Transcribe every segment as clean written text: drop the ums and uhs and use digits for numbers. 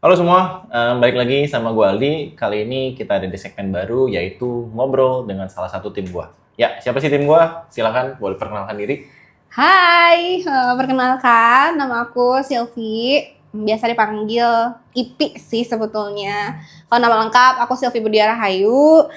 Halo semua, balik lagi sama gue Aldi. Kali ini kita ada di segmen baru, yaitu ngobrol dengan salah satu tim gue. Ya, siapa sih tim gue? Silakan, boleh perkenalkan diri. Hai, perkenalkan nama aku Silvi. Biasa dipanggil Ipi sih sebetulnya. Kalau nama lengkap aku Silvi Budia Rahayu.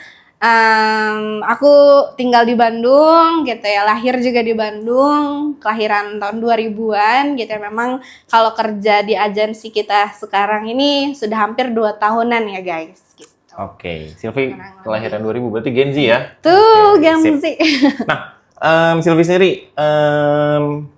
Aku tinggal di Bandung gitu ya, lahir juga di Bandung, kelahiran tahun 2000-an gitu ya. Memang kalau kerja di agensi kita sekarang ini sudah hampir 2 tahunan ya guys gitu. Oke, Silvi kelahiran 2000, berarti Gen Z ya? Tuh, Oke, sip. Gamsi. Nah, Silvi sendiri,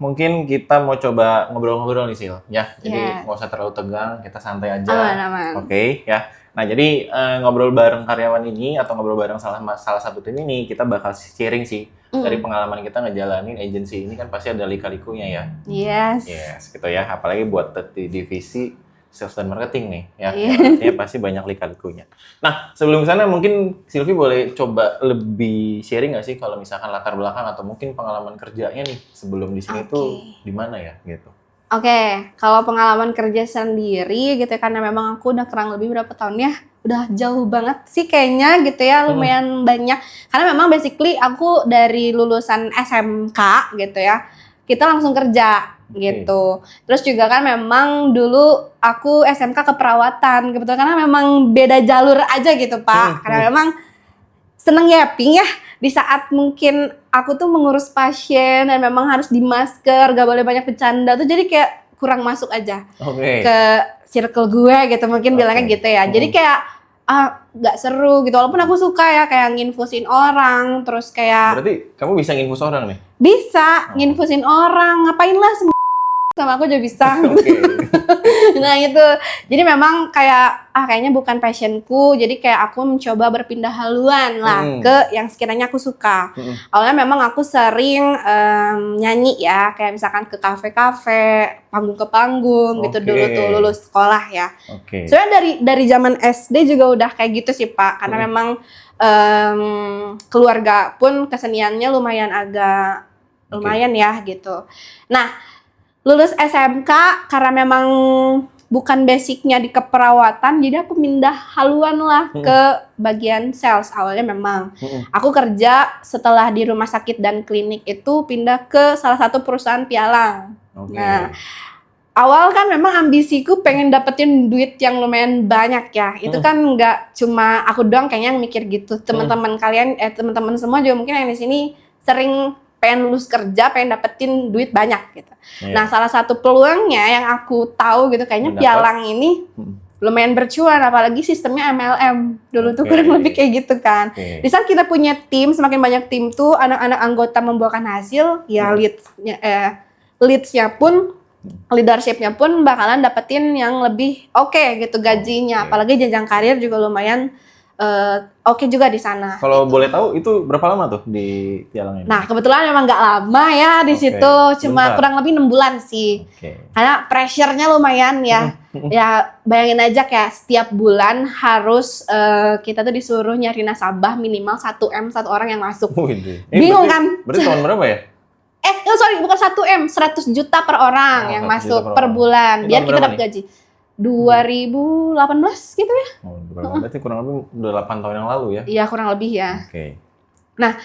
mungkin kita mau coba ngobrol-ngobrol nih Sil, ya. Jadi nggak usah terlalu tegang, kita santai aja. Aman. Oke, ya. Nah, jadi ngobrol bareng karyawan ini atau ngobrol bareng salah satu tim ini, kita bakal sharing sih dari pengalaman kita ngejalanin agensi ini, kan pasti ada lika-likunya ya. Yes, gitu ya. Apalagi buat di divisi sales dan marketing nih, ya. Artinya pasti banyak lika-likunya. Nah, sebelum sana mungkin Silvi boleh coba lebih sharing nggak sih kalau misalkan latar belakang atau mungkin pengalaman kerjanya nih sebelum di sini tuh di mana ya gitu. Oke, kalau pengalaman kerja sendiri gitu ya, karena memang aku udah kurang lebih berapa tahun ya, udah jauh banget sih kayaknya gitu ya, lumayan banyak. Karena memang basically aku dari lulusan SMK gitu ya, kita langsung kerja gitu. Terus juga kan memang dulu aku SMK keperawatan, kebetulan karena memang beda jalur aja gitu Pak. Karena memang seneng yapping ya, di saat mungkin aku tuh mengurus pasien dan memang harus di masker, gak boleh banyak bercanda tuh, jadi kayak kurang masuk aja ke circle gue gitu, mungkin bilangnya gitu ya. Jadi kayak gak seru gitu, walaupun aku suka ya kayak nginfusin orang, terus kayak berarti kamu bisa nginfus orang nih? Bisa nginfusin orang, ngapain lah sama aku aja bisa. Nah itu, jadi memang kayak kayaknya bukan passionku, jadi kayak aku mencoba berpindah haluan lah ke yang sekiranya aku suka. Awalnya memang aku sering nyanyi ya, kayak misalkan ke kafe-kafe, panggung ke panggung gitu dulu tuh lulus sekolah ya. Soalnya dari zaman SD juga udah kayak gitu sih Pak, karena memang keluarga pun keseniannya lumayan ya gitu. Nah, lulus SMK karena memang bukan basicnya di keperawatan, jadi aku pindah haluan lah ke bagian sales. Awalnya memang aku kerja setelah di rumah sakit dan klinik itu pindah ke salah satu perusahaan pialang. Nah, awal kan memang ambisiku pengen dapetin duit yang lumayan banyak ya. Itu kan nggak cuma aku doang kayaknya yang mikir gitu. Teman-teman kalian, teman-teman semua juga mungkin yang di sini sering pengen lulus kerja, pengen dapetin duit banyak gitu. Nah, salah satu peluangnya yang aku tahu gitu, kayaknya pialang ini lumayan bercuan, apalagi sistemnya MLM. Dulu tuh kurang lebih kayak gitu kan. Di saat kita punya tim, semakin banyak tim tuh, anak-anak anggota membuahkan hasil, ya leads-nya pun, leadership-nya pun bakalan dapetin yang lebih oke gitu gajinya. Apalagi jenjang karir juga lumayan oke juga di sana. Kalau boleh tahu itu berapa lama tuh di pialang ini? Nah, kebetulan memang nggak lama ya di situ, cuma kurang lebih 6 bulan sih. Karena pressure-nya lumayan ya. Ya bayangin aja kayak setiap bulan harus kita tuh disuruh nyari nasabah minimal 1M satu orang yang masuk. Bingung kan? Berarti tahun berapa ya? Bukan 1M, 100 juta per orang yang masuk per bulan. Biar kita dapat gaji. 2018 gitu ya. Berarti kurang lebih udah 8 tahun yang lalu ya? Iya, kurang lebih ya. Nah,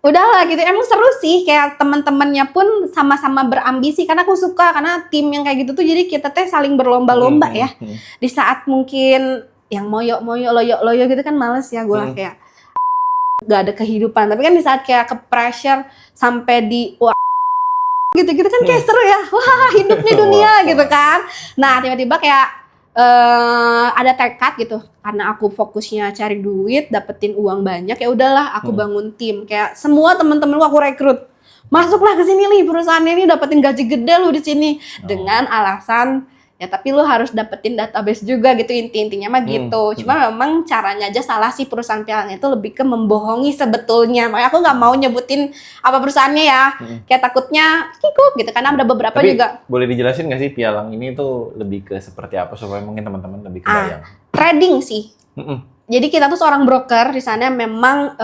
udahlah gitu. Emang seru sih, kayak teman-temannya pun sama-sama berambisi. Karena aku suka, karena tim yang kayak gitu tuh jadi kita teh saling berlomba-lomba ya. Di saat mungkin yang moyok-moyok, loyo-loyo gitu kan males ya gue kayak gak ada kehidupan. Tapi kan di saat kayak ke pressure sampai di gitu-gitu kan kayak seru ya, wah hidupnya dunia gitu kan. Nah tiba-tiba kayak ada tekad gitu, karena aku fokusnya cari duit, dapetin uang banyak, ya udahlah aku bangun tim. Kayak semua teman-temanku aku rekrut, masuklah ke sini nih perusahaan ini, dapetin gaji gede lu di sini dengan alasan ya tapi lu harus dapetin database juga gitu, intinya mah gitu. Cuma memang caranya aja salah sih, perusahaan pialang itu lebih ke membohongi sebetulnya. Makanya aku nggak mau nyebutin apa perusahaannya ya, kayak takutnya kikuk gitu karena ada beberapa tapi juga. Boleh dijelasin nggak sih pialang ini tuh lebih ke seperti apa supaya mungkin teman-teman lebih kebayang? Trading sih. Jadi kita tuh seorang broker di sana, memang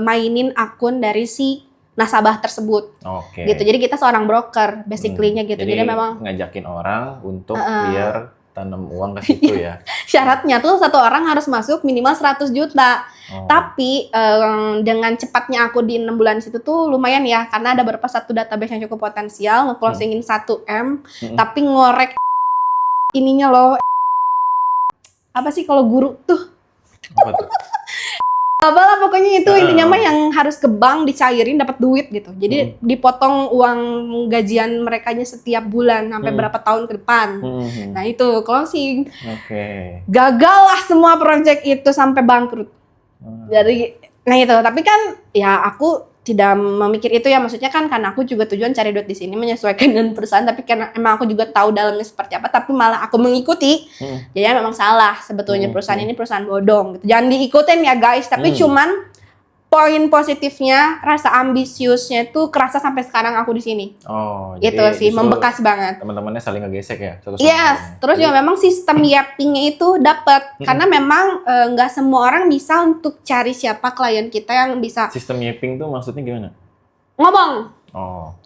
mainin akun dari si nasabah tersebut. Oke. Gitu. Jadi kita seorang broker basically-nya gitu. Jadi memang ngajakin orang untuk biar tanam uang ke situ ya. Syaratnya tuh satu orang harus masuk minimal 100 juta. Tapi dengan cepatnya aku di 6 bulan situ tuh lumayan ya, karena ada beberapa satu database yang cukup potensial, nge-closingin 1M, tapi ngorek ininya loh. Apa sih kalau guru tuh? Apa tuh? Apalah pokoknya itu intinya mah yang harus ke bank dicairin dapat duit gitu. Jadi dipotong uang gajian merekanya setiap bulan sampai berapa tahun ke depan. Nah itu closing. Gagal lah semua project itu sampai bangkrut. Jadi nah itu, tapi kan ya aku tidak memikir itu ya, maksudnya kan karena aku juga tujuan cari duit di sini menyesuaikan dengan perusahaan, tapi karena emang aku juga tahu dalamnya seperti apa, tapi malah aku mengikuti. Jadi memang salah sebetulnya perusahaan ini perusahaan bodong gitu. Jangan diikutin ya guys, tapi cuman poin positifnya rasa ambisiusnya itu kerasa sampai sekarang aku di sini. Gitu sih, membekas banget. Teman-temannya saling ngegesek ya. Terus juga memang sistem yappingnya itu dapat karena memang nggak semua orang bisa untuk cari siapa klien kita yang bisa. Sistem yapping tuh maksudnya gimana? Ngomong.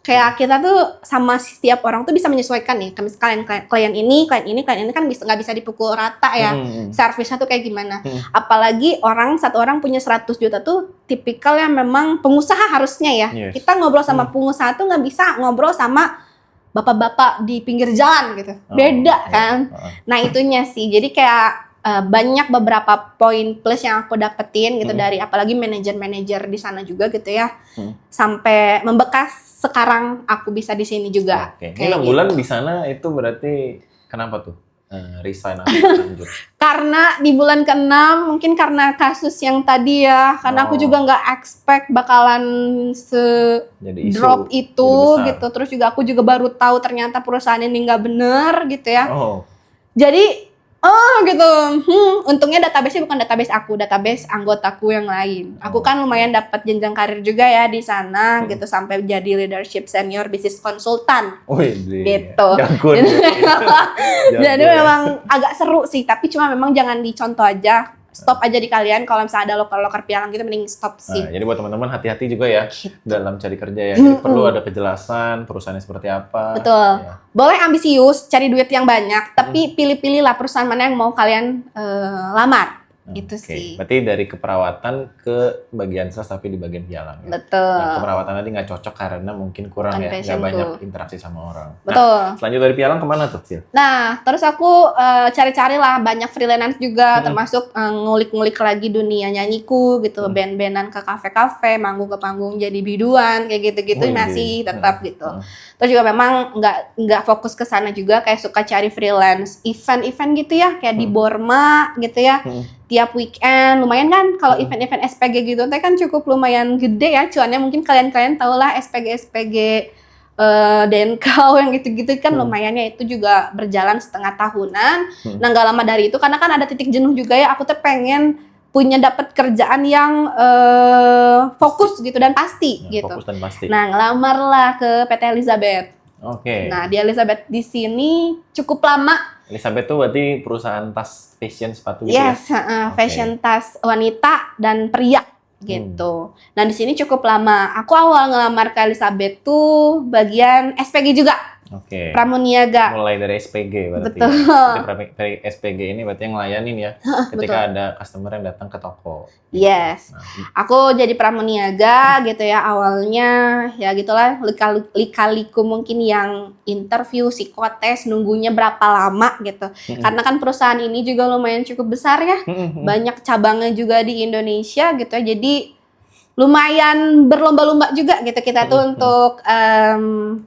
Kayak kita tuh sama setiap orang tuh bisa menyesuaikan nih. Misalkan klien ini kan nggak bisa dipukul rata ya. Servisnya tuh kayak gimana. Apalagi satu orang punya 100 juta tuh tipikal yang memang pengusaha harusnya ya. Kita ngobrol sama pengusaha tuh nggak bisa ngobrol sama bapak-bapak di pinggir jalan gitu. Beda kan. Nah itunya sih. Jadi kayak banyak beberapa poin plus yang aku dapetin gitu dari apalagi manajer-manajer di sana juga gitu ya, sampai membekas sekarang aku bisa di sini juga. Ini 6 bulan di sana itu berarti kenapa tuh resign atau lanjut? Karena di bulan ke-6 mungkin karena kasus yang tadi ya, karena aku juga nggak expect bakalan drop itu gitu. Terus juga aku juga baru tahu ternyata perusahaan ini nggak bener gitu ya. Jadi gitu. Untungnya database-nya bukan database aku, database anggotaku yang lain. Aku kan lumayan dapat jenjang karir juga ya di sana gitu, sampai jadi leadership senior business consultant. Gitu. Jadi memang agak seru sih, tapi cuma memang jangan dicontoh aja. Stop aja di kalian, kalau misalnya ada loker-loker pialang gitu mending stop sih. Jadi buat teman-teman hati-hati juga ya dalam cari kerja ya. Jadi perlu ada kejelasan perusahaannya seperti apa. Betul. Ya. Boleh ambisius, cari duit yang banyak, tapi pilih-pilihlah perusahaan mana yang mau kalian lamar. Itu sih. Berarti dari keperawatan ke bagian sales tapi di bagian pialang. Ya? Betul. Nah, keperawatan tadi nggak cocok karena mungkin kurang ya, nggak banyak interaksi sama orang. Betul. Nah, selanjut dari pialang kemana tuh, Sil? Nah, terus aku cari-cari lah banyak freelance juga, termasuk ngulik-ngulik lagi dunia nyanyiku gitu, band-bandan ke kafe-kafe, manggung ke panggung jadi biduan kayak gitu-gitu masih tetap gitu. Terus juga memang nggak fokus ke sana juga, kayak suka cari freelance event-event gitu ya, kayak di Borma gitu ya. Tiap weekend lumayan kan kalau event-event SPG gitu kan cukup lumayan gede ya cuannya, mungkin kalian tahu lah SPG DNK yang gitu-gitu kan lumayannya, itu juga berjalan setengah tahunan. Nah nggak lama dari itu karena kan ada titik jenuh juga ya, aku tuh pengen punya dapat kerjaan yang fokus gitu dan pasti gitu. Fokus dan pasti. Nah ngelamar lah ke PT Elizabeth. Nah di Elizabeth di sini cukup lama. Elizabeth tuh berarti perusahaan tas fashion sepatu gitu fashion tas wanita dan pria gitu. Nah di sini cukup lama. Aku awal ngelamar ke Elizabeth tuh bagian SPG juga. Pramuniaga. Mulai dari SPG berarti. Betul. Dari SPG ini berarti yang ngelayanin ya ketika ada customer yang datang ke toko. Yes. Aku jadi pramuniaga gitu ya awalnya, ya gitulah lika-liku mungkin yang interview, psikotes, nunggunya berapa lama gitu. Karena kan perusahaan ini juga lumayan cukup besar ya. Banyak cabangnya juga di Indonesia gitu ya. Jadi lumayan berlomba-lomba juga gitu kita tuh untuk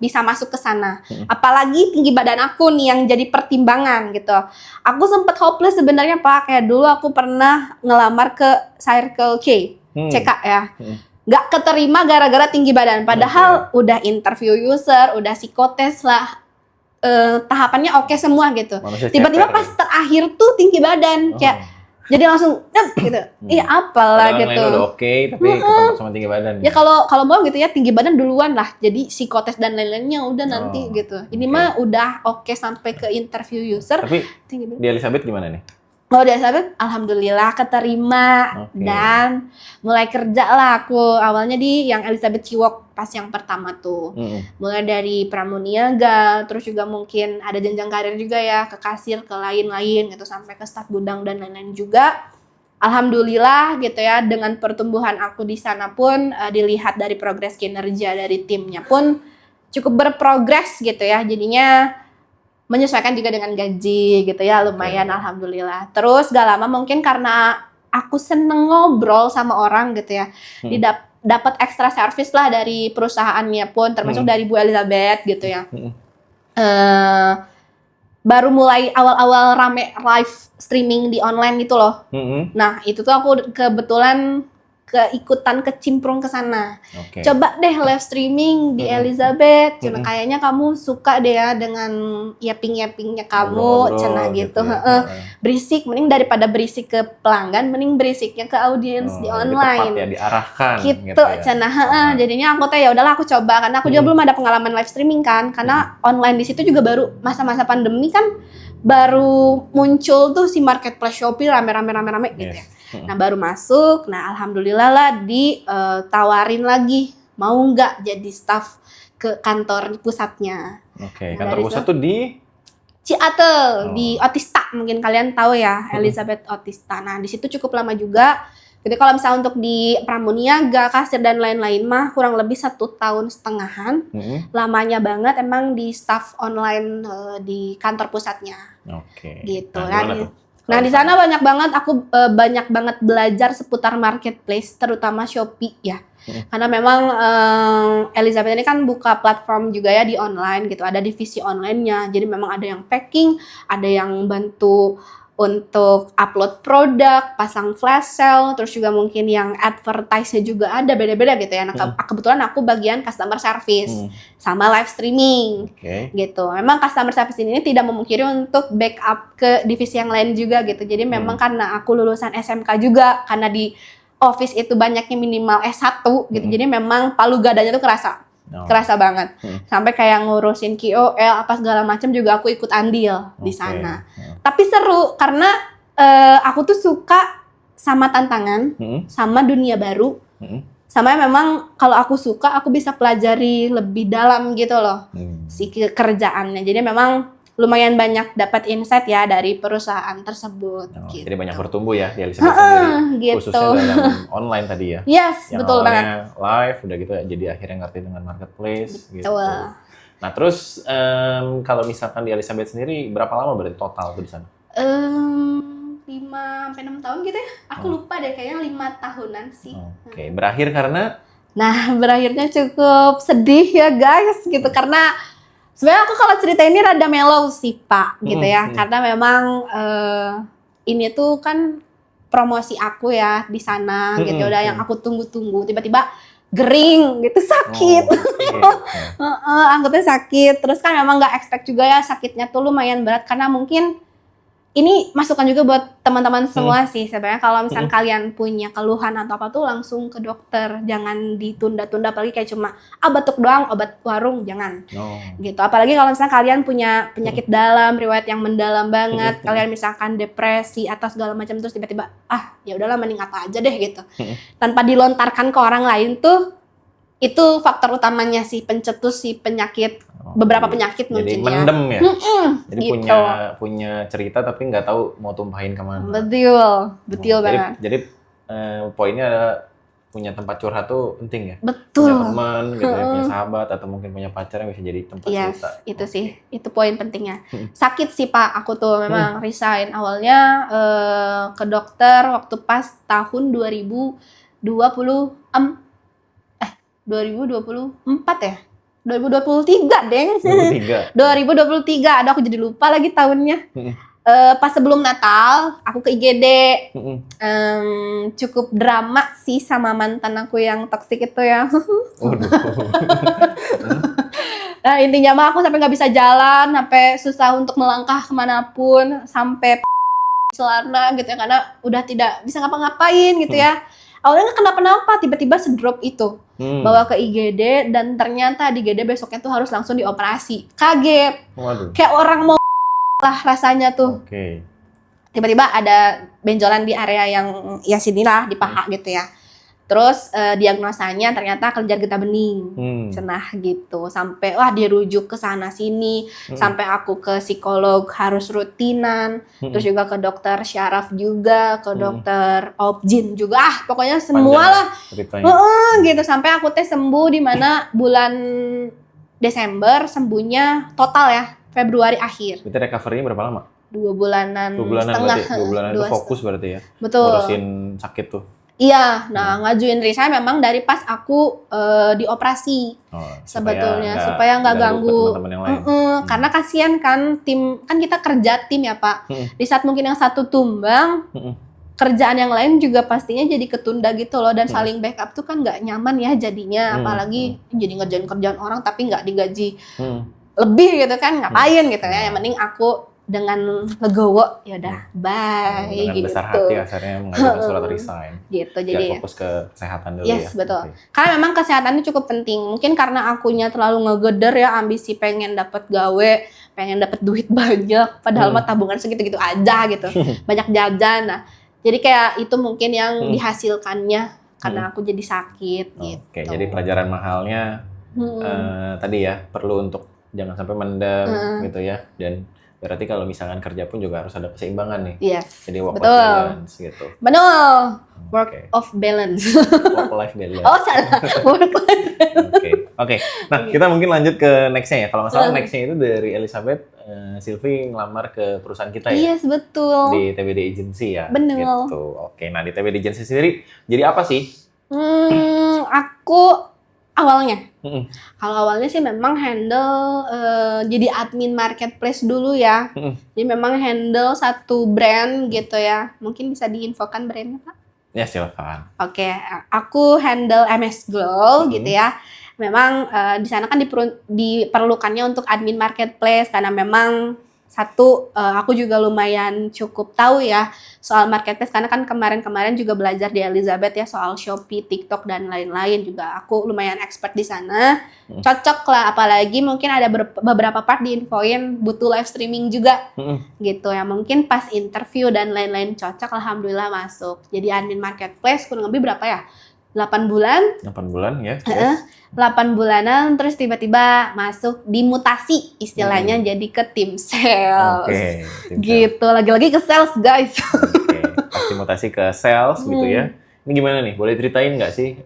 bisa masuk ke sana. Apalagi tinggi badan aku nih yang jadi pertimbangan gitu. Aku sempet hopeless sebenarnya Pak. Kayak dulu aku pernah ngelamar ke Circle K, CK ya. Nggak keterima gara-gara tinggi badan. Padahal udah interview user, udah psikotes lah. Tahapannya oke semua gitu. Tiba-tiba pas terakhir tuh tinggi badan kayak jadi langsung gitu. Iya apalah gitu. Udah oke, tapi ketemu sama tinggi badan. Ya kalau mau gitu ya tinggi badan duluan lah. Jadi psikotes dan lain-lainnya udah nanti gitu. Ini mah udah oke sampai ke interview user. Tapi di Elizabeth gimana nih? Oh, di Elizabeth, alhamdulillah keterima dan mulai kerja lah aku. Awalnya di yang Elizabeth Ciwok pas yang pertama tuh. Mulai dari pramuniaga, terus juga mungkin ada jenjang karir juga ya, ke kasir, ke lain-lain gitu, sampai ke staf gudang dan lain-lain juga. Alhamdulillah gitu ya, dengan pertumbuhan aku di sana pun dilihat dari progres kinerja dari timnya pun cukup berprogres gitu ya. Jadinya menyesuaikan juga dengan gaji gitu ya, lumayan alhamdulillah. Terus gak lama mungkin karena aku seneng ngobrol sama orang gitu ya, dapat extra service lah dari perusahaannya pun, termasuk dari Bu Elizabeth gitu ya. Baru mulai awal-awal rame live streaming di online gitu loh. Nah itu tuh aku kebetulan keikutan kecimprung ke sana. Coba deh live streaming di Elizabeth. Kayaknya kamu suka deh ya dengan yapping-yappingnya kamu, cenah gitu. Berisik, mending daripada berisik ke pelanggan, mending berisiknya ke audiens di online. Tepat ya, diarahkan. Gitu, cenah. Jadinya aku ya udahlah aku coba, karena aku juga belum ada pengalaman live streaming kan. Karena online di situ juga baru masa-masa pandemi kan, baru muncul tuh si marketplace Shopee rame-rame gitu ya. Nah baru masuk, nah alhamdulillah lah ditawarin lagi, mau nggak jadi staff ke kantor pusatnya. Kantor pusat tuh di Ciatel, di Otista, mungkin kalian tahu ya, Elizabeth Otista. Nah di situ cukup lama juga. Jadi kalau misalnya untuk di pramuniaga, kasir dan lain-lain mah kurang lebih 1,5 tahun. Lamanya banget emang di staff online di kantor pusatnya. Gitu. Nah di sana banyak banget aku banyak banget belajar seputar marketplace, terutama Shopee ya. Karena memang Elizabeth ini kan buka platform juga ya di online gitu, ada divisi online-nya. Jadi memang ada yang packing, ada yang bantu untuk upload produk, pasang flash sale, terus juga mungkin yang advertise-nya juga ada, beda-beda gitu ya. Nah, kebetulan aku bagian customer service sama live streaming gitu. Memang customer service ini tidak memungkiri untuk backup ke divisi yang lain juga gitu. Jadi memang karena aku lulusan SMK juga, karena di office itu banyaknya minimal S1 gitu. Jadi memang palu gadanya tuh kerasa banget. Sampai kayak ngurusin KOL apa segala macam juga aku ikut andil di sana. Tapi seru karena aku tuh suka sama tantangan, sama dunia baru. Sama memang kalau aku suka aku bisa pelajari lebih dalam gitu loh si kerjaannya. Jadi memang lumayan banyak dapat insight ya dari perusahaan tersebut. Gitu. Jadi banyak bertumbuh ya di Elizabeth sendiri, gitu. Khususnya dalam online tadi ya. Yes, yang betul banget. Live udah gitu jadi akhirnya ngerti dengan marketplace. Betul. Gitu. Nah terus kalau misalkan di Elizabeth sendiri berapa lama berarti total tuh di sana? 5-6 tahun gitu ya. Aku lupa deh, kayaknya 5 tahunan sih. Berakhir karena? Nah berakhirnya cukup sedih ya guys gitu karena sebenarnya aku kalau cerita ini rada mellow sih Pak gitu ya, karena memang ini tuh kan promosi aku ya di sana gitu, udah yang aku tunggu-tunggu tiba-tiba gering gitu, sakit, anggotnya sakit, terus kan memang nggak expect juga ya sakitnya tuh lumayan berat karena mungkin ini masukan juga buat teman-teman semua sih sebenarnya kalau misalnya kalian punya keluhan atau apa tuh langsung ke dokter, jangan ditunda-tunda apalagi kayak cuma batuk doang obat warung, jangan gitu. Apalagi kalau misalnya kalian punya penyakit dalam, riwayat yang mendalam banget, kalian misalkan depresi atau segala macam terus tiba-tiba ya udahlah mending apa aja deh gitu. Tanpa dilontarkan ke orang lain tuh itu faktor utamanya sih pencetus si penyakit. Beberapa penyakit mungkin jadi mendem ya. Jadi gitu. punya cerita tapi nggak tahu mau tumpahin kemana. Betul banget. Jadi poinnya adalah punya tempat curhat tuh penting ya. Betul. Punya teman gitu ya, punya sahabat atau mungkin punya pacar yang bisa jadi tempat cerita. Itu sih, itu poin pentingnya. Sakit sih Pak, aku tuh memang resign awalnya ke dokter waktu pas tahun 2024 ya. 2023 deng. 2023. Aduh aku jadi lupa lagi tahunnya. Pas sebelum Natal aku ke IGD. Cukup drama sih sama mantan aku yang toksik itu ya. Nah intinya mah aku sampai nggak bisa jalan, sampai susah untuk melangkah kemanapun, sampai celana gitu ya karena udah tidak bisa ngapa-ngapain gitu ya. Awalnya nggak kenapa-napa, tiba-tiba sedrop itu. Bawa ke IGD dan ternyata di IGD besoknya tuh harus langsung dioperasi. Kaget. Kayak orang mau lah rasanya tuh. tiba-tiba ada benjolan di area yang ya sinilah di paha gitu ya. Terus diagnosanya ternyata kelenjar getah bening, cenah gitu. Sampai wah dirujuk ke sana sini, sampai aku ke psikolog harus rutinan, terus juga ke dokter syaraf juga, ke dokter obgyn juga, pokoknya semua lah. Gitu sampai aku sembuh di mana bulan Desember, sembuhnya total ya Februari akhir. Berarti recovery-nya berapa lama? 2 bulanan setengah. Berarti 2 bulanan itu fokus berarti ya? Betul. Ngurusin sakit tuh. Iya, nah ngajuin resign memang dari pas aku dioperasi sebetulnya supaya nggak ganggu teman-teman yang lain. Karena kasihan kan tim, kan kita kerja tim ya Pak. Di saat mungkin yang satu tumbang, kerjaan yang lain juga pastinya jadi ketunda gitu loh, dan saling backup tuh kan nggak nyaman ya jadinya, apalagi jadi ngerjain kerjaan orang tapi nggak digaji lebih gitu kan, ngapain gitu ya. Yang penting aku dengan legowo ya udah bye dengan gitu. Besar hati akhirnya mengajukan surat resign. Gitu. Jadi fokus ke kesehatan dulu ya. Yes, betul. Karena memang kesehatan itu cukup penting. Mungkin karena akunya terlalu ngegeder ya, ambisi pengen dapat gawe, pengen dapat duit banyak, padahal mah tabungan segitu-gitu aja gitu. Banyak jajan. Nah, jadi kayak itu mungkin yang dihasilkannya karena aku jadi sakit gitu. Oke, jadi pelajaran mahalnya tadi ya, perlu untuk jangan sampai mendem gitu ya, dan berarti kalau misalkan kerja pun juga harus ada keseimbangan nih. Yes. Jadi work life balance gitu. Betul. Work of balance. Work life balance. Oh salah. Work life. Oke. Nah kita mungkin lanjut ke nextnya ya. Kalau nggak salah nextnya itu dari Elizabeth, Sylvie ngelamar ke perusahaan kita ya. Yes, betul. Di TBD Agency ya. Bener. Gitu. Oke. Nah di TBD Agency sendiri jadi apa sih? Aku awalnya, kalau awalnya sih memang handle jadi admin marketplace dulu ya. Jadi memang handle satu brand gitu ya. Mungkin bisa diinfokan brandnya Pak? Ya silakan. Oke, aku handle MS Glow gitu ya. Memang di sana kan diperlukannya untuk admin marketplace karena memang satu aku juga lumayan cukup tahu ya soal marketplace karena kan kemarin juga belajar di Elizabeth ya soal Shopee, TikTok dan lain-lain, juga aku lumayan expert di sana. Cocok lah, apalagi mungkin ada beberapa part diinfoin butuh live streaming juga gitu ya. Mungkin pas interview dan lain-lain cocok, alhamdulillah masuk. Jadi admin marketplace kurang lebih berapa ya? 8 bulan. 8 bulan ya. 8 bulanan terus tiba-tiba masuk dimutasi istilahnya jadi ke tim sales. Gitu. Lagi-lagi ke sales guys. Pasti mutasi ke sales gitu ya. Ini gimana nih? Boleh ceritain nggak sih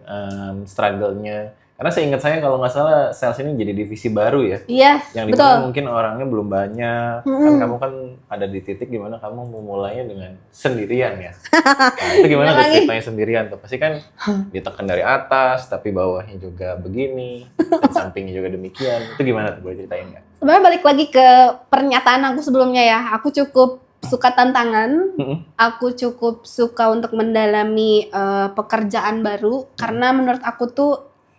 struggle-nya? Karena seingat saya kalau nggak salah sales ini jadi divisi baru ya. Yes, yang dimana mungkin orangnya belum banyak. Kan kamu kan ada di titik gimana kamu memulainya dengan sendirian ya. Nah, itu gimana tuh ceritanya sendirian tuh? Pasti kan ditekan dari atas, tapi bawahnya juga begini, dan sampingnya juga demikian. Itu gimana tuh? Boleh ceritain nggak? Sebenarnya balik lagi ke pernyataan aku sebelumnya ya. Aku cukup suka tantangan, aku cukup suka untuk mendalami pekerjaan baru, karena menurut aku tuh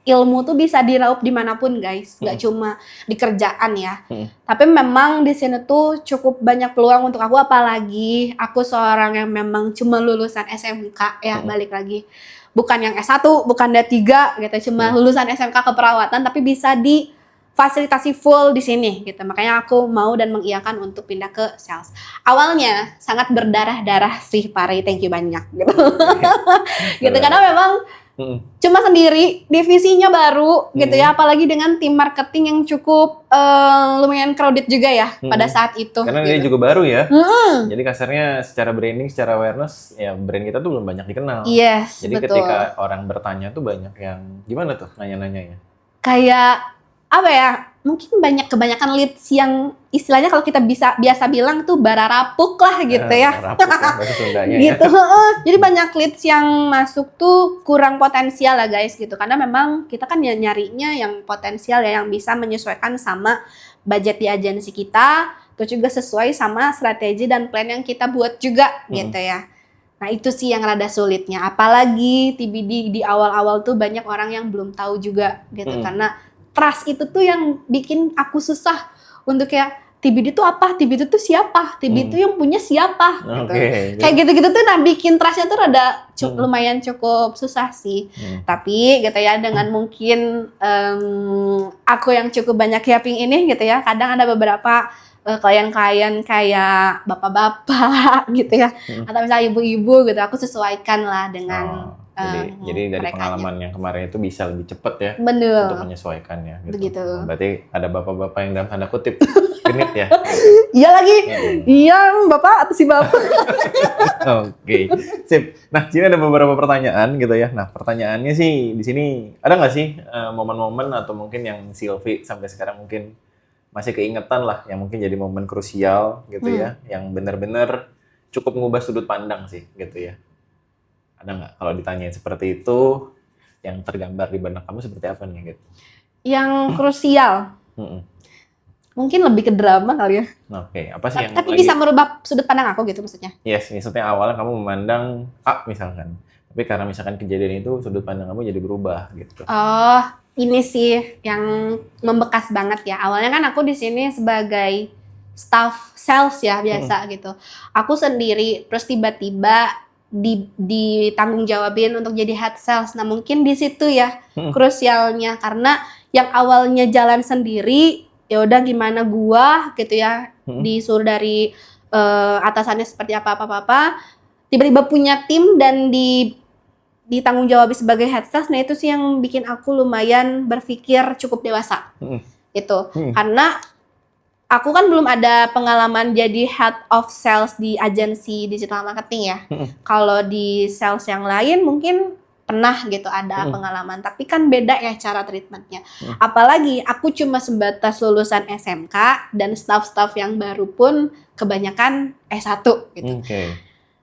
ilmu tuh bisa diraup dimanapun guys, nggak cuma di kerjaan ya. Tapi memang di sini tuh cukup banyak peluang untuk aku, apalagi aku seorang yang memang cuma lulusan SMK ya, balik lagi. Bukan yang S1, bukan D3 gitu, cuma lulusan SMK keperawatan tapi bisa difasilitasi full di sini gitu. Makanya aku mau dan mengiyakan untuk pindah ke sales. Awalnya sangat berdarah-darah sih Pari, thank you banyak gitu. Gitu karena memang cuma sendiri, divisinya baru gitu ya, apalagi dengan tim marketing yang cukup lumayan crowded juga ya pada saat itu. Karena dia juga baru ya, jadi kasarnya secara branding, secara awareness ya brand kita tuh belum banyak dikenal. Yes, jadi betul. Ketika orang bertanya tuh banyak yang gimana tuh nanya-nanyanya? Kayak apa ya? Mungkin kebanyakan leads yang istilahnya kalau kita biasa bilang tuh bararapuk lah gitu ya. Bararapuk bahasa Sundanya gitu. Jadi banyak leads yang masuk tuh kurang potensial lah guys gitu. Karena memang kita kan nyarinya yang potensial ya, yang bisa menyesuaikan sama budget di agensi kita, terus juga sesuai sama strategi dan plan yang kita buat juga gitu ya. Nah itu sih yang rada sulitnya. Apalagi TBD di awal-awal tuh banyak orang yang belum tahu juga gitu. Karena trust itu tuh yang bikin aku susah untuk kayak TBD itu apa, TBD itu siapa, TBD itu yang punya siapa gitu. Kayak gitu-gitu tuh nah bikin trustnya tuh rada lumayan cukup susah sih. Tapi gitu ya dengan mungkin aku yang cukup banyak yaping ini gitu ya, kadang ada beberapa klien-klien kayak bapak-bapak gitu ya, atau misalnya ibu-ibu gitu, aku sesuaikan lah dengan jadi dari pengalaman yang kemarin itu bisa lebih cepat ya untuk menyesuaikannya gitu. Begitu. Berarti ada bapak-bapak yang dalam tanda kutip genit ya. Iya lagi. Iya, bapak atau si bapak. Oke. Sip. Nah, sini ada beberapa pertanyaan gitu ya. Nah, pertanyaannya sih di sini ada nggak sih momen-momen atau mungkin yang Silvi sampai sekarang mungkin masih keingetan lah, yang mungkin jadi momen krusial gitu ya, yang benar-benar cukup mengubah sudut pandang sih gitu ya. Ada nggak kalau ditanyain seperti itu, yang tergambar di benak kamu seperti apa nih gitu? Yang krusial, mungkin lebih ke drama kali ya. Oke, apa sih yang tapi bisa merubah sudut pandang aku gitu maksudnya? Yes, maksudnya awalnya kamu memandang A misalkan, tapi karena misalkan kejadian itu sudut pandang kamu jadi berubah gitu. Oh, ini sih yang membekas banget ya. Awalnya kan aku di sini sebagai staff sales ya biasa gitu. Aku sendiri, terus tiba-tiba ditanggung jawabin untuk jadi head sales. Nah mungkin di situ ya krusialnya, karena yang awalnya jalan sendiri, ya udah gimana gua gitu ya, disuruh dari atasannya seperti apa, tiba-tiba punya tim dan ditanggung jawab sebagai head sales. Nah itu sih yang bikin aku lumayan berpikir cukup dewasa itu, karena aku kan belum ada pengalaman jadi head of sales di agensi digital marketing ya. Kalau di sales yang lain mungkin pernah gitu ada pengalaman, tapi kan beda ya cara treatmentnya. Apalagi aku cuma sebatas lulusan SMK dan staff-staff yang baru pun kebanyakan S1 gitu.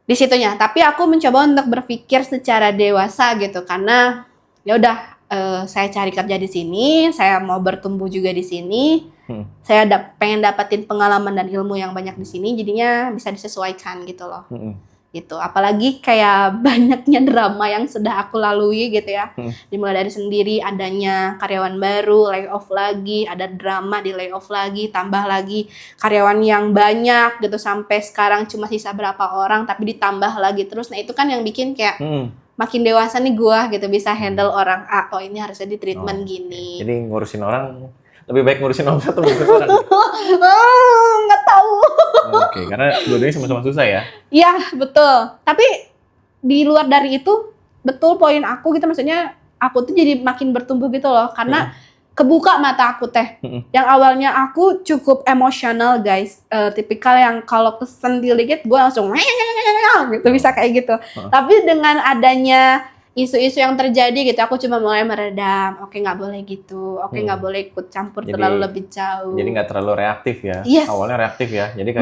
Di situnya, tapi aku mencoba untuk berpikir secara dewasa gitu, karena ya udah saya cari kerja di sini, saya mau bertumbuh juga di sini. Saya pengen dapatin pengalaman dan ilmu yang banyak di sini, jadinya bisa disesuaikan gitu loh. Gitu. Apalagi kayak banyaknya drama yang sudah aku lalui gitu ya. Dimulai dari sendiri adanya karyawan baru, layoff lagi, ada drama di layoff lagi, tambah lagi karyawan yang banyak gitu, sampai sekarang cuma sisa berapa orang tapi ditambah lagi terus. Nah itu kan yang bikin kayak makin dewasa nih gua gitu, bisa handle orang A, oh ini harusnya di treatment gini. Jadi ngurusin orang lebih baik ngurusin omset atau ngurusin orang? Nggak tahu. Oke, karena dua-duanya sama-sama susah ya? Iya, betul. Tapi di luar dari itu, betul poin aku gitu, maksudnya aku tuh jadi makin bertumbuh gitu loh, karena kebuka mata aku teh. Yang awalnya aku cukup emosional guys, tipikal yang kalau kesentil dikit gue langsung gitu, bisa kayak gitu. Tapi dengan adanya isu-isu yang terjadi gitu, aku cuma mulai meredam. Oke, nggak boleh gitu. Oke, nggak boleh ikut campur terlalu lebih jauh. Jadi nggak terlalu reaktif ya. Yes. Awalnya reaktif ya. Jadi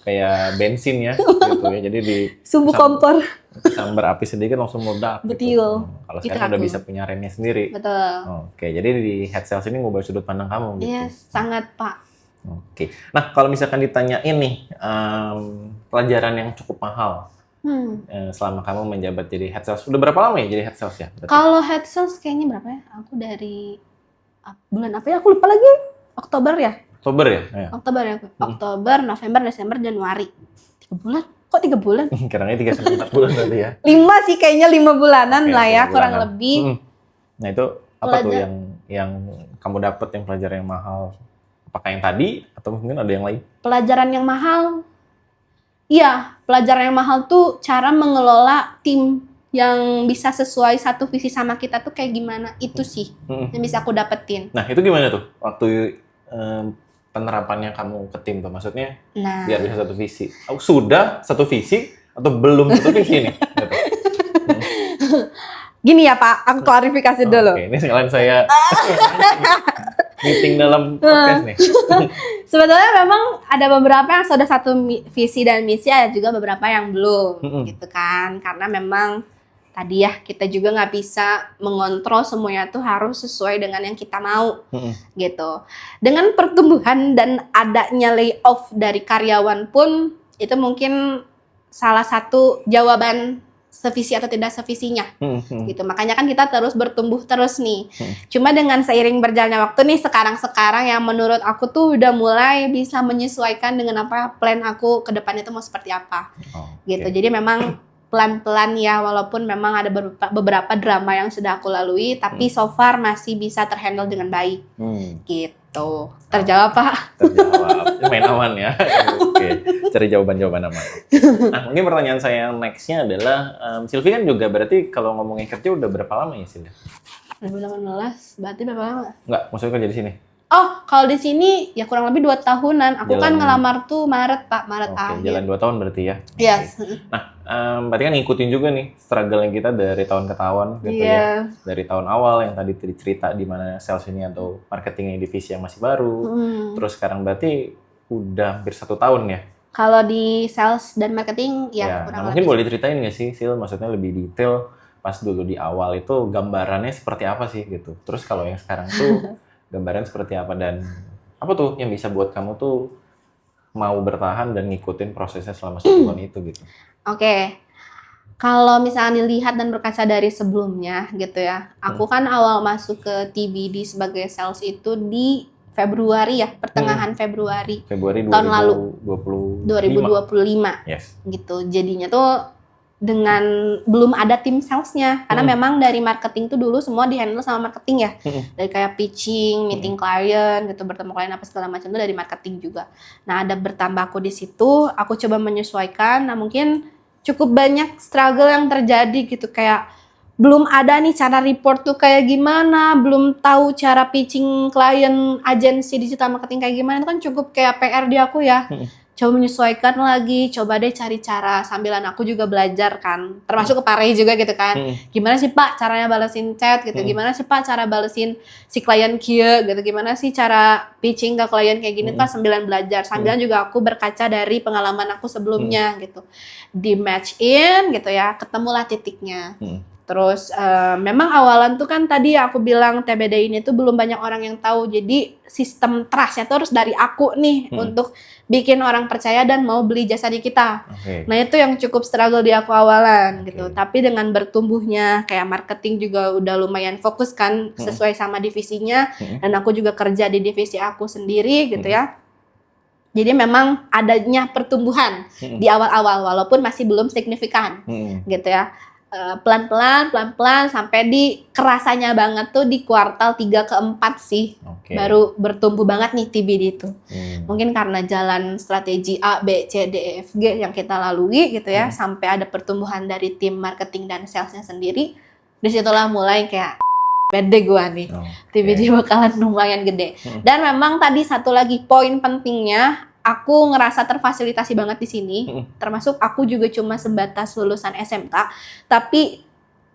kayak bensin ya gitu ya. Jadi di sumbu kompor sambar api sedikit langsung meledak. Betul. Gitu. Kalau sekarang udah bisa punya remnya sendiri. Betul. Oke, jadi di head sales ini ngubah sudut pandang kamu gitu. Yes, sangat Pak. Oke. Nah, kalau misalkan ditanyain nih pelajaran yang cukup mahal selama kamu menjabat jadi head sales, udah berapa lama ya jadi head sales ya? Kalau head sales kayaknya berapa ya? Aku dari bulan apa ya? Aku lupa lagi. Oktober ya? Oktober ya? Oktober ya. Oktober, November, Desember, Januari. 3 bulan? Kok 3 bulan? Kiranya 3-4 bulan berarti ya? 5 sih kayaknya, 5 bulanan lah ya, kurang lebih. Nah itu apa tuh yang kamu dapat, yang pelajaran yang mahal? Apakah yang tadi atau mungkin ada yang lain? Pelajaran yang mahal? Iya, pelajaran yang mahal tuh cara mengelola tim yang bisa sesuai satu visi sama kita tuh kayak gimana, itu sih yang bisa aku dapetin. Nah itu gimana tuh waktu penerapannya kamu ke tim tuh, maksudnya biar bisa satu visi? Sudah satu visi atau belum satu visi nih? Gini ya Pak, aku klarifikasi dulu. Oke, ini sekalian saya meeting dalam podcast nih. Sebetulnya memang ada beberapa yang sudah satu visi dan misi, ada juga beberapa yang belum gitu kan. Karena memang tadi ya kita juga nggak bisa mengontrol semuanya tuh harus sesuai dengan yang kita mau gitu. Dengan pertumbuhan dan adanya layoff dari karyawan pun itu mungkin salah satu jawaban sevisi atau tidak sevisinya gitu. Makanya kan kita terus bertumbuh terus nih. Cuma dengan seiring berjalannya waktu nih, sekarang yang menurut aku tuh udah mulai bisa menyesuaikan dengan apa plan aku ke depannya tuh mau seperti apa gitu. Jadi memang pelan-pelan ya, walaupun memang ada beberapa drama yang sudah aku lalui, tapi so far masih bisa terhandle dengan baik. Gitu. Terjawab, Pak? Terjawab. Main aman ya. Oke, cari jawaban-jawaban aman. Nah, mungkin pertanyaan saya yang next-nya adalah, Sylvie kan juga berarti kalau ngomongin kerja udah berapa lama ya, Sylvie? 2018, berarti berapa lama? Enggak, maksudnya kerja di sini? Oh, kalau di sini ya kurang lebih 2 tahunan. Aku kan ngelamar tuh Maret, Pak. Maret akhir. Jalan 2 tahun berarti ya? Yes. Nah, berarti kan ngikutin juga nih struggle-nya kita dari tahun ke tahun gitu ya. Dari tahun awal yang tadi cerita di mana sales ini atau marketing divisi yang masih baru. Terus sekarang berarti udah hampir 1 tahun ya? Kalau di sales dan marketing ya kurang lebih. Mungkin boleh ceritain nggak sih, Sil? Maksudnya lebih detail pas dulu di awal itu gambarannya seperti apa sih gitu. Terus kalau yang sekarang tuh gambaran seperti apa dan apa tuh yang bisa buat kamu tuh mau bertahan dan ngikutin prosesnya selama 1 tahun itu gitu. Oke. Kalau misalnya dilihat dan berkaca dari sebelumnya gitu ya. Aku kan awal masuk ke TBD sebagai sales itu di Februari ya, pertengahan Februari tahun lalu 2025. Yes. Gitu. Jadinya tuh dengan belum ada tim salesnya karena memang dari marketing tuh dulu semua dihandle sama marketing ya, dari kayak pitching, meeting klien gitu, bertemu klien apa segala macam itu dari marketing juga. Nah, ada bertambah aku di situ, aku coba menyesuaikan. Nah, mungkin cukup banyak struggle yang terjadi gitu, kayak belum ada nih cara report tuh kayak gimana, belum tahu cara pitching klien agensi digital marketing kayak gimana, itu kan cukup kayak PR di aku ya. Coba menyesuaikan lagi, coba deh cari cara sambilan aku juga belajar kan, termasuk ke Pare juga gitu kan. Gimana sih Pak caranya balesin chat gitu, gimana sih Pak cara balesin si klien kia gitu, gimana sih cara pitching ke klien kayak gini Pak, sambilan belajar. Sambilan juga aku berkaca dari pengalaman aku sebelumnya gitu. Di match in gitu ya, ketemulah titiknya. Terus memang awalan tuh kan tadi aku bilang TBD ini tuh belum banyak orang yang tahu. Jadi sistem trust-nya tuh harus dari aku nih untuk bikin orang percaya dan mau beli jasa di kita. Nah, itu yang cukup struggle di aku awalan gitu. Tapi dengan bertumbuhnya kayak marketing juga udah lumayan fokus kan sesuai sama divisinya, dan aku juga kerja di divisi aku sendiri gitu ya. Jadi memang adanya pertumbuhan di awal-awal walaupun masih belum signifikan gitu ya. Pelan-pelan sampai di kerasanya banget tuh di kuartal 3 ke 4 sih. Baru bertumbuh banget nih TBD itu. Mungkin karena jalan strategi A, B, C, D, E, F, G yang kita lalui gitu ya, sampai ada pertumbuhan dari tim marketing dan salesnya sendiri. Disitulah mulai kayak pede gua nih. TBD bakalan lumayan gede. Dan memang tadi satu lagi poin pentingnya, aku ngerasa terfasilitasi banget di sini, termasuk aku juga cuma sebatas lulusan SMK, tapi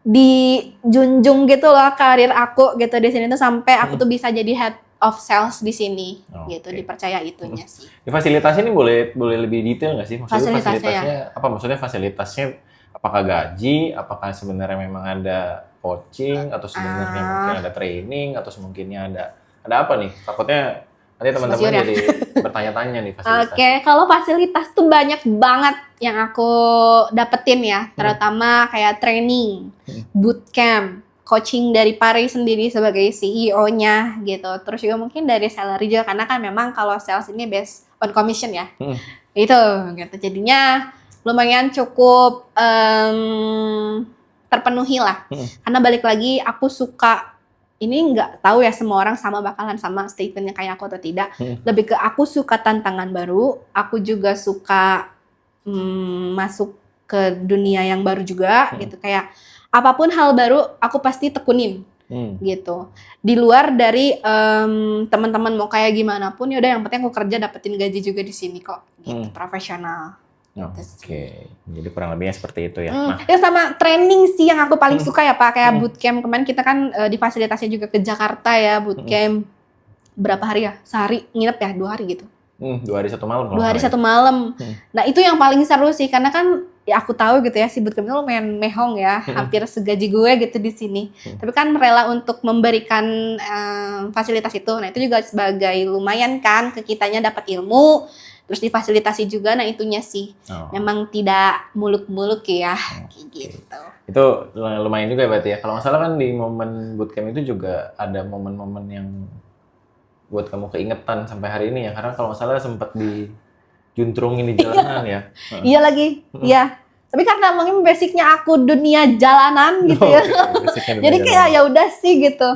dijunjung gitu loh karir aku gitu di sini tuh sampai aku tuh bisa jadi head of sales di sini, gitu, dipercaya itunya sih. Di fasilitasnya ini boleh lebih detail nggak sih? Maksudnya fasilitasnya apa? Maksudnya fasilitasnya apakah gaji, apakah sebenarnya memang ada coaching, atau sebenarnya mungkin ada training, atau semungkinnya ada apa nih? Takutnya nanti teman-teman jadi bertanya-tanya nih fasilitas. Kalau fasilitas tuh banyak banget yang aku dapetin ya, terutama kayak training, bootcamp, coaching dari Pare sendiri sebagai CEO-nya gitu. Terus juga mungkin dari salary juga, karena kan memang kalau sales ini based on commission ya. Itu gitu. Jadinya lumayan cukup terpenuhi lah. Karena balik lagi aku suka, ini nggak tahu ya semua orang bakalan sama statementnya kayak aku atau tidak. Lebih ke aku suka tantangan baru, aku juga suka masuk ke dunia yang baru juga gitu. Kayak apapun hal baru aku pasti tekunin gitu. Di luar dari teman-teman mau kayak gimana pun, ya udah yang penting aku kerja dapetin gaji juga di sini kok gitu, profesional. Jadi kurang lebihnya seperti itu ya. Ya sama training sih yang aku paling suka ya Pak, kayak bootcamp. Kemarin kita kan difasilitasi juga ke Jakarta ya, bootcamp. Berapa hari ya? Sehari nginep ya, 2 hari gitu. 2 hari 1 malam. 2 hari 1 malam. Nah, itu yang paling seru sih, karena kan ya aku tahu gitu ya, si bootcamp itu lumayan mehong ya, hampir segaji gue gitu di sini. Tapi kan rela untuk memberikan fasilitas itu. Nah, itu juga sebagai lumayan kan ke kitanya dapat ilmu. Terus difasilitasi juga, nah itunya sih. Memang tidak muluk-muluk ya, kayak gitu. Itu lumayan juga berarti ya. Kalau nggak salah kan di momen bootcamp itu juga ada momen-momen yang buat kamu keingetan sampai hari ini ya. Karena kalau nggak salah sempat dijuntrungin di jalanan ya. Iya lagi, iya. Tapi karena mungkin basicnya aku dunia jalanan gitu ya. Jadi kayak ya udah sih gitu.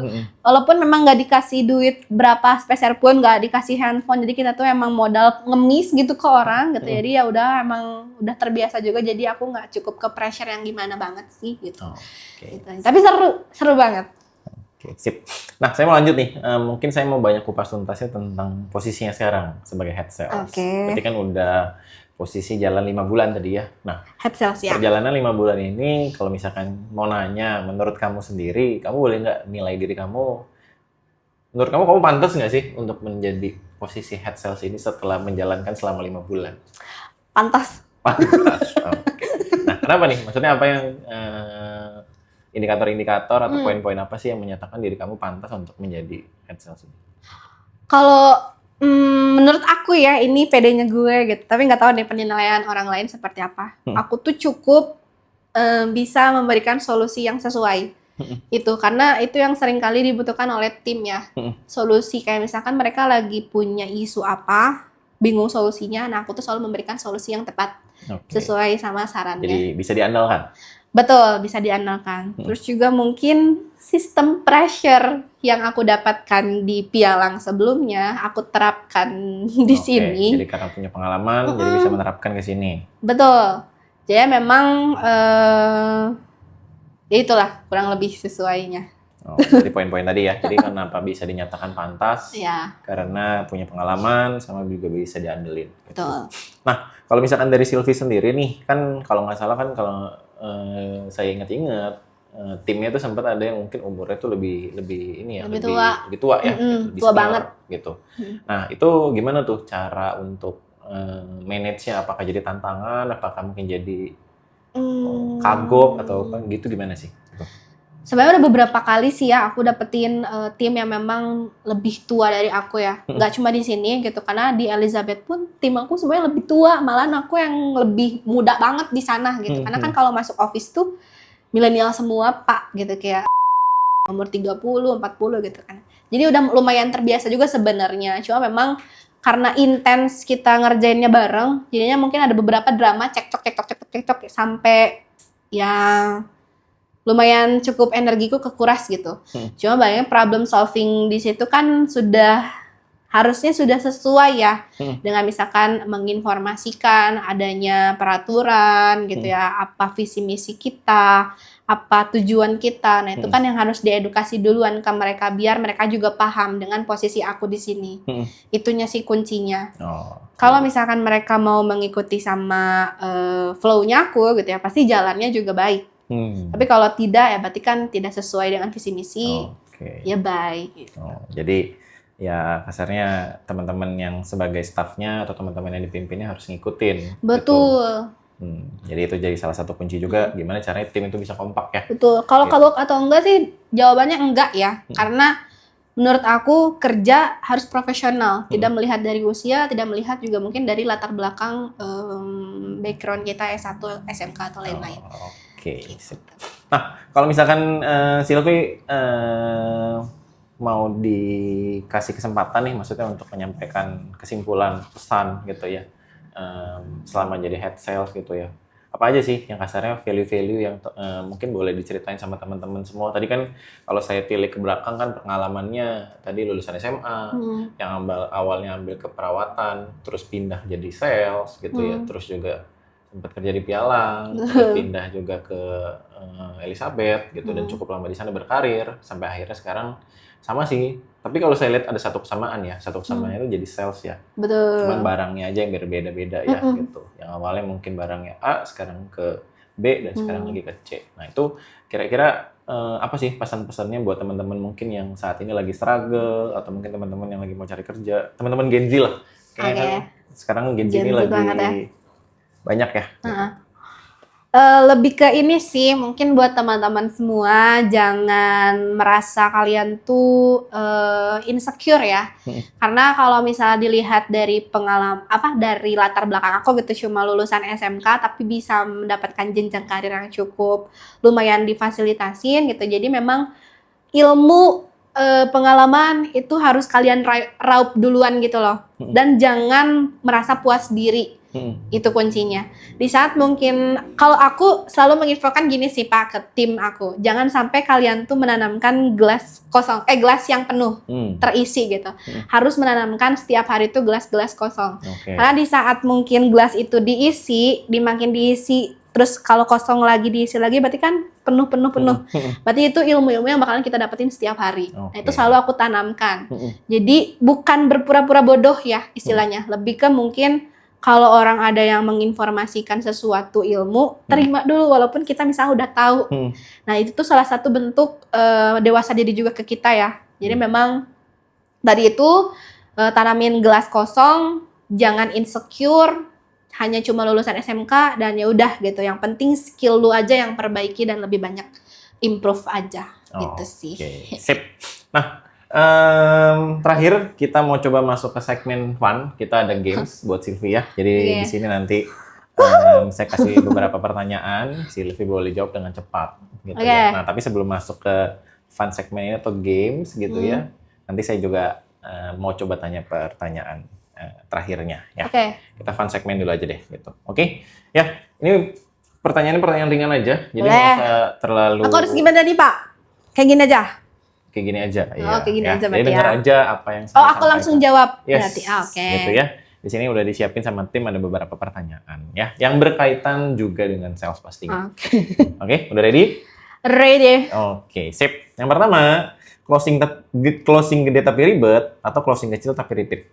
Walaupun memang nggak dikasih duit berapa speser pun, nggak dikasih handphone. Jadi kita tuh emang modal ngemis gitu ke orang gitu. Jadi ya udah emang udah terbiasa juga. Jadi aku nggak cukup ke pressure yang gimana banget sih gitu. Gitu. Tapi seru banget. Oke, sip. Nah, saya mau lanjut nih. Mungkin saya mau banyak kupas tuntasnya tentang posisinya sekarang sebagai head sales. Berarti kan udah posisi jalan 5 bulan tadi ya. Nah, head sales ya. Perjalanan 5 bulan ini, kalau misalkan mau nanya, menurut kamu sendiri, kamu boleh nggak nilai diri kamu? Menurut kamu pantas nggak sih untuk menjadi posisi head sales ini setelah menjalankan selama 5 bulan? Pantas. Pantas. Okay. Nah, kenapa nih? Maksudnya apa yang indikator-indikator atau poin-poin apa sih yang menyatakan diri kamu pantas untuk menjadi head sales ini? Kalau menurut aku ya, ini pedenya gue gitu. Tapi nggak tahu deh penilaian orang lain seperti apa. Aku tuh cukup bisa memberikan solusi yang sesuai. Itu karena itu yang sering kali dibutuhkan oleh tim ya. Solusi kayak misalkan mereka lagi punya isu apa, bingung solusinya. Nah, aku tuh selalu memberikan solusi yang tepat sesuai sama sarannya. Jadi bisa diandalkan. Betul, bisa diandalkan. Terus juga mungkin sistem pressure yang aku dapatkan di Pialang sebelumnya, aku terapkan di sini. Jadi karena punya pengalaman, jadi bisa menerapkan ke sini. Betul. Jadi memang ya itulah kurang lebih sesuainya. Jadi poin-poin tadi ya. Jadi kenapa bisa dinyatakan pantas? Ya. Karena punya pengalaman, sama juga bisa diandelin. Betul. Nah, kalau misalkan dari Sylvie sendiri nih, kan kalau nggak salah kan kalau saya ingat-ingat timnya tuh sempat ada yang mungkin umurnya tuh lebih ini ya, lebih tua ya, gitu, tua banget gitu. Nah, itu gimana tuh cara untuk manage-nya? Apakah jadi tantangan, apakah mungkin jadi kagok atau apa gitu, gimana sih? Gitu. Sebenarnya udah beberapa kali sih ya aku dapetin tim yang memang lebih tua dari aku ya. Nggak cuma di sini gitu, karena di Elizabeth pun tim aku sebenarnya lebih tua, malahan aku yang lebih muda banget di sana gitu. Karena kan kalau masuk office tuh milenial semua Pak gitu, kayak umur 30, 40 gitu kan. Jadi udah lumayan terbiasa juga sebenarnya. Cuma memang karena intens kita ngerjainnya bareng, jadinya mungkin ada beberapa drama cekcok sampai ya lumayan cukup energiku kekuras gitu. Cuma banyak problem solving di situ kan harusnya sudah sesuai ya dengan misalkan menginformasikan adanya peraturan gitu ya, apa visi misi kita, apa tujuan kita. Nah, itu kan yang harus diedukasi duluan ke mereka biar mereka juga paham dengan posisi aku di sini. Itunya sih kuncinya. Kalau misalkan mereka mau mengikuti sama flow-nya aku gitu ya, pasti jalannya juga baik. Tapi kalau tidak ya berarti kan tidak sesuai dengan visi misi. Ya baik gitu. Jadi ya kasarnya teman-teman yang sebagai staffnya atau teman-teman yang dipimpinnya harus ngikutin. Betul. Gitu. Jadi itu jadi salah satu kunci juga gimana caranya tim itu bisa kompak ya. Betul. Kalau kagok atau enggak sih jawabannya enggak ya. Karena menurut aku kerja harus profesional, tidak melihat dari usia, tidak melihat juga mungkin dari latar belakang background kita S1, SMK atau lain-lain. Gitu. Nah, kalau misalkan Sylvie mau dikasih kesempatan nih, maksudnya untuk menyampaikan kesimpulan, pesan gitu ya, selama jadi head sales gitu ya, apa aja sih yang kasarnya value-value yang mungkin boleh diceritain sama teman-teman semua? Tadi kan kalau saya tilik ke belakang kan pengalamannya tadi lulusan SMA, yang awalnya ambil keperawatan, terus pindah jadi sales gitu ya, terus juga sempat kerja di Pialang, terus pindah juga ke Elizabeth gitu dan cukup lama di sana berkarir sampai akhirnya sekarang sama sih. Tapi kalau saya lihat ada satu kesamaan ya, satu kesamaannya itu jadi sales ya. Betul. Cuman barangnya aja yang berbeda-beda ya gitu. Yang awalnya mungkin barangnya A, sekarang ke B dan sekarang lagi ke C. Nah itu kira-kira apa sih pesan-pesannya buat teman-teman mungkin yang saat ini lagi struggle atau mungkin teman-teman yang lagi mau cari kerja, teman-teman Gen Z lah. Kayaknya kan sekarang Gen Z ini lagi banyak ya. Lebih ke ini sih, mungkin buat teman-teman semua jangan merasa kalian tuh insecure ya. Karena kalau misalnya dilihat dari pengalaman dari latar belakang aku gitu, cuma lulusan SMK tapi bisa mendapatkan jenjang karir yang cukup lumayan difasilitasin gitu. Jadi memang ilmu pengalaman itu harus kalian raup duluan gitu loh. Dan jangan merasa puas diri Itu kuncinya. Di saat mungkin, kalau aku selalu menginfokan gini sih Pak ke tim aku, jangan sampai kalian tuh menanamkan gelas kosong, gelas yang penuh, terisi gitu. Harus menanamkan setiap hari tuh gelas-gelas kosong. Karena di saat mungkin gelas itu diisi, makin diisi, terus kalau kosong lagi diisi lagi, berarti kan penuh. Berarti itu ilmu-ilmu yang bakalan kita dapetin setiap hari. Nah, itu selalu aku tanamkan. Jadi bukan berpura-pura bodoh ya istilahnya, lebih ke mungkin kalau orang ada yang menginformasikan sesuatu ilmu, terima dulu walaupun kita misalnya udah tahu. Nah, itu tuh salah satu bentuk dewasa diri juga ke kita ya. Jadi memang dari itu tanamin gelas kosong, jangan insecure, hanya cuma lulusan SMK dan ya udah gitu. Yang penting skill lu aja yang perbaiki dan lebih banyak improve aja gitu sih. Sip. Nah, terakhir kita mau coba masuk ke segmen fun. Kita ada games buat Sylvia. Jadi di sini nanti saya kasih beberapa pertanyaan. Sylvia boleh jawab dengan cepat gitu ya. Nah, tapi sebelum masuk ke fun segmen ini atau games gitu ya, nanti saya juga mau coba tanya pertanyaan terakhirnya ya. Kita fun segmen dulu aja deh gitu. Oke? Ya, ini pertanyaan ringan aja. Jadi nggak usah terlalu. Aku harus gimana nih, Pak? Kayak gini aja. Kayak gini aja, kayak gini aja berarti. Jadi dengar aja apa yang saya aku langsung jawab. Yes, berarti. Gitu ya. Di sini udah disiapin sama tim ada beberapa pertanyaan ya, yang berkaitan juga dengan sales pastinya. Oke, udah ready? Ready. Oke, sip. Yang pertama, closing gede tapi ribet atau closing kecil tapi repeat?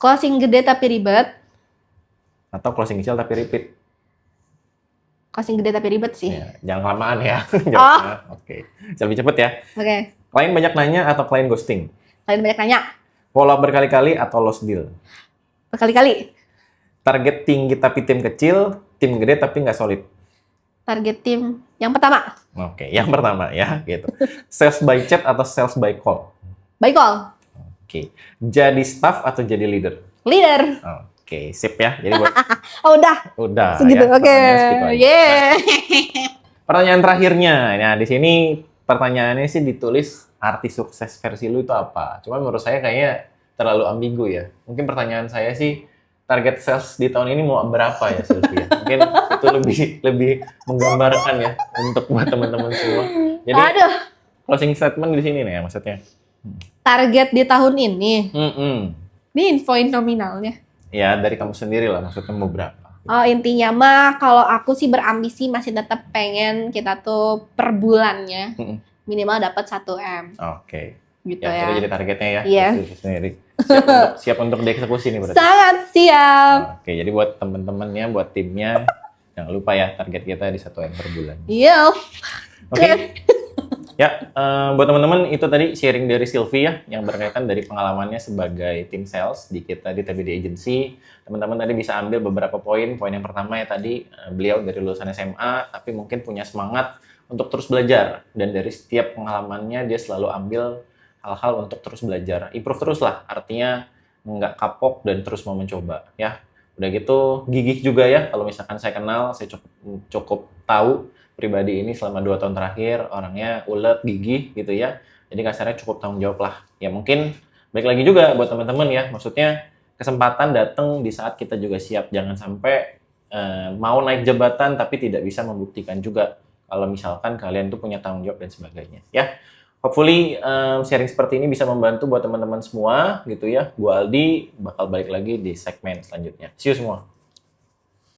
Closing gede tapi ribet. Atau closing kecil tapi repeat? Closing gede tapi ribet sih. Ya, jangan kelamaan ya. Oke. Lebih cepet ya. Klien banyak nanya atau klien ghosting? Klien banyak nanya. Follow up berkali-kali atau lost deal? Berkali-kali. Target tinggi tapi tim kecil, tim gede tapi nggak solid? Target tim yang pertama. Oke, yang pertama ya gitu. Sales by chat atau sales by call? By call. Oke. Jadi staff atau jadi leader? Leader. Oke, sip ya. Jadi buat udah. Ya, Segitu. Oke. Pertanyaan terakhirnya. Nah, di sini pertanyaannya sih ditulis arti sukses versi lu itu apa? Cuma menurut saya kayaknya terlalu ambigu ya. Mungkin pertanyaan saya sih target sales di tahun ini mau berapa ya, Sylvia? Mungkin itu lebih menggambarkan ya untuk buat teman-teman semua. Jadi closing statement di sini nih ya maksudnya. Target di tahun ini. Ini infoin nominalnya. Ya, dari kamu sendiri lah, maksudnya mau berapa? Intinya mah kalau aku sih berambisi masih tetap pengen kita tuh per bulannya minimal dapat 1 M. Oke. Gitu ya. Itu jadi targetnya ya. Yes. Sendiri. Siap untuk dieksekusi nih berarti. Sangat siap. Oke, jadi buat teman-temannya, buat timnya, jangan lupa ya target kita di 1 M per bulan. Iya. Oke. Ya, buat teman-teman itu tadi sharing dari Sylvia yang berkaitan dari pengalamannya sebagai tim sales di kita di TBD Agency. Teman-teman tadi bisa ambil beberapa poin. Poin yang pertama ya tadi beliau dari lulusan SMA tapi mungkin punya semangat untuk terus belajar dan dari setiap pengalamannya dia selalu ambil hal-hal untuk terus belajar. Improve terus lah, artinya nggak kapok dan terus mau mencoba ya. Udah gitu gigih juga ya, kalau misalkan saya kenal, saya cukup tahu pribadi ini selama 2 tahun terakhir orangnya ulet, gigih gitu ya. Jadi kasarnya cukup tanggung jawab lah. Ya mungkin balik lagi juga buat teman-teman ya. Maksudnya kesempatan datang di saat kita juga siap. Jangan sampai mau naik jabatan tapi tidak bisa membuktikan juga kalau misalkan kalian tuh punya tanggung jawab dan sebagainya. Ya, hopefully sharing seperti ini bisa membantu buat teman-teman semua gitu ya. Gua Aldi bakal balik lagi di segmen selanjutnya. See you semua.